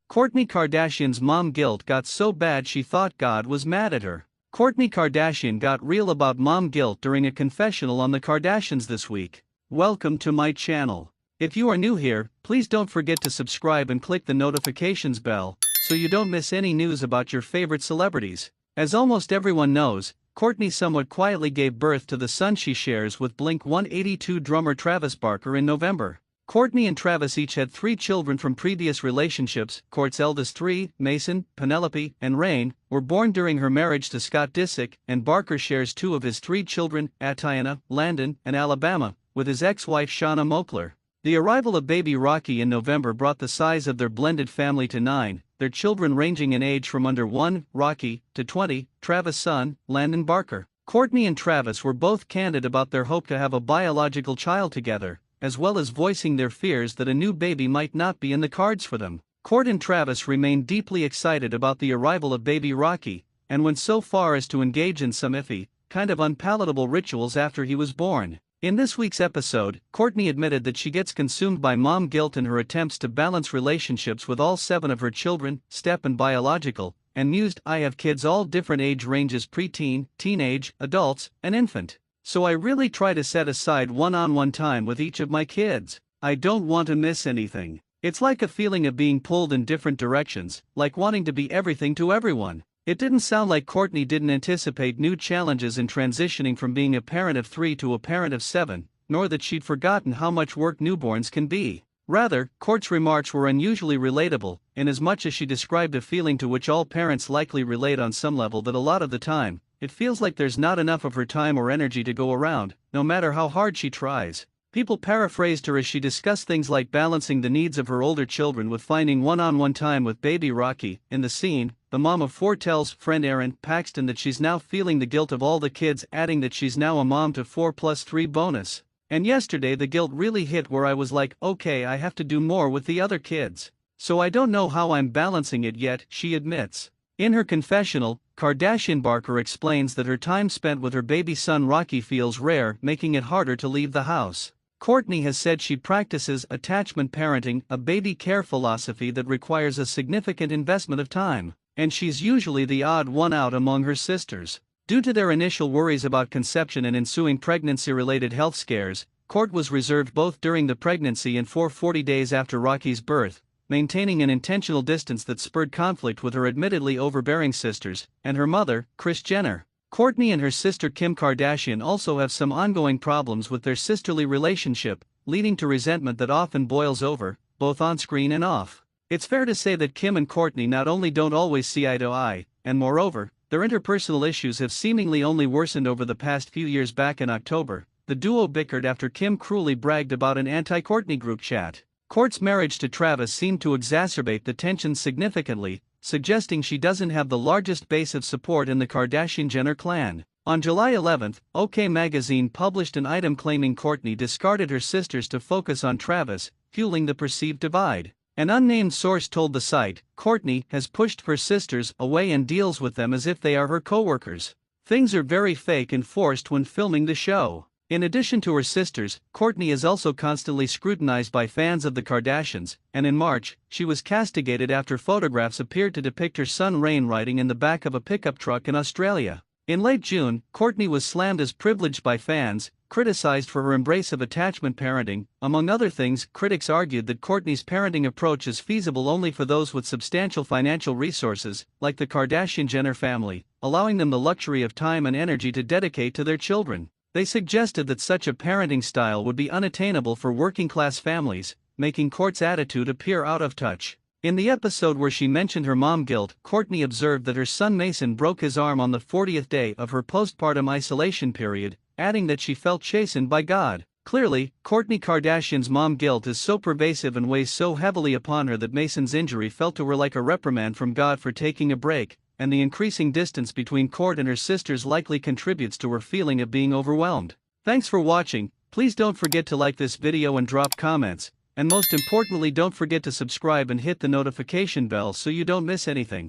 Kourtney Kardashian's mom guilt got so bad she thought God was mad at her. Kourtney Kardashian got real about mom guilt during a confessional on the Kardashians this week. Welcome to my channel. If you are new here, please don't forget to subscribe and click the notifications bell, so you don't miss any news about your favorite celebrities. As almost everyone knows, Kourtney somewhat quietly gave birth to the son she shares with Blink-182 drummer Travis Barker in November. Kourtney and Travis each had 3 children from previous relationships. Kourt's eldest 3, Mason, Penelope, and Rain, were born during her marriage to Scott Disick, and Barker shares 2 of his 3 children, Atiana, Landon, and Alabama, with his ex-wife Shanna Moakler. The arrival of baby Rocky in November brought the size of their blended family to 9, their children ranging in age from under 1, Rocky, to 20, Travis' son, Landon Barker. Kourtney and Travis were both candid about their hope to have a biological child together, as well as voicing their fears that a new baby might not be in the cards for them. Kourt and Travis remained deeply excited about the arrival of baby Rocky, and went so far as to engage in some iffy, kind of unpalatable rituals after he was born. In this week's episode, Kourtney admitted that she gets consumed by mom guilt in her attempts to balance relationships with all 7 of her children, step and biological, and mused, "I have kids all different age ranges: preteen, teenage, adults, and infant. So I really try to set aside one-on-one time with each of my kids. I don't want to miss anything. It's like a feeling of being pulled in different directions, like wanting to be everything to everyone." It didn't sound like Kourtney didn't anticipate new challenges in transitioning from being a parent of 3 to a parent of 7, nor that she'd forgotten how much work newborns can be. Rather, Kourt's remarks were unusually relatable, inasmuch as she described a feeling to which all parents likely relate on some level, that a lot of the time, it feels like there's not enough of her time or energy to go around, no matter how hard she tries. People paraphrased her as she discussed things like balancing the needs of her older children with finding one-on-one time with baby Rocky. In the scene, the mom of 4 tells friend Erin Paxton that she's now feeling the guilt of all the kids, adding that she's now a mom to 4 plus 3 bonus. "And yesterday the guilt really hit where I was like, okay, I have to do more with the other kids. So I don't know how I'm balancing it yet," she admits. In her confessional, Kardashian Barker explains that her time spent with her baby son Rocky feels rare, making it harder to leave the house. Kourtney has said she practices attachment parenting, a baby care philosophy that requires a significant investment of time, and she's usually the odd one out among her sisters. Due to their initial worries about conception and ensuing pregnancy-related health scares, Kourt was reserved both during the pregnancy and for 40 days after Rocky's birth, maintaining an intentional distance that spurred conflict with her admittedly overbearing sisters, and her mother, Kris Jenner. Kourtney and her sister Kim Kardashian also have some ongoing problems with their sisterly relationship, leading to resentment that often boils over, both on-screen and off. It's fair to say that Kim and Kourtney not only don't always see eye to eye, and moreover, their interpersonal issues have seemingly only worsened over the past few years. Back in October, the duo bickered after Kim cruelly bragged about an anti-Kourtney group chat. Kourt's marriage to Travis seemed to exacerbate the tension significantly, suggesting she doesn't have the largest base of support in the Kardashian-Jenner clan. On July 11, OK Magazine published an item claiming Kourtney discarded her sisters to focus on Travis, fueling the perceived divide. An unnamed source told the site, "Kourtney has pushed her sisters away and deals with them as if they are her co-workers. Things are very fake and forced when filming the show." In addition to her sisters, Kourtney is also constantly scrutinized by fans of the Kardashians, and in March, she was castigated after photographs appeared to depict her son Rain riding in the back of a pickup truck in Australia. In late June, Kourtney was slammed as privileged by fans, criticized for her embrace of attachment parenting. Among other things, critics argued that Kourtney's parenting approach is feasible only for those with substantial financial resources, like the Kardashian-Jenner family, allowing them the luxury of time and energy to dedicate to their children. They suggested that such a parenting style would be unattainable for working-class families, making Kourt's attitude appear out of touch. In the episode where she mentioned her mom guilt, Kourtney observed that her son Mason broke his arm on the 40th day of her postpartum isolation period, adding that she felt chastened by God. Clearly, Kourtney Kardashian's mom guilt is so pervasive and weighs so heavily upon her that Mason's injury felt to her like a reprimand from God for taking a break, and the increasing distance between Kourt and her sisters likely contributes to her feeling of being overwhelmed. Thanks for watching. Please don't forget to like this video and drop comments, and most importantly don't forget to subscribe and hit the notification bell so you don't miss anything.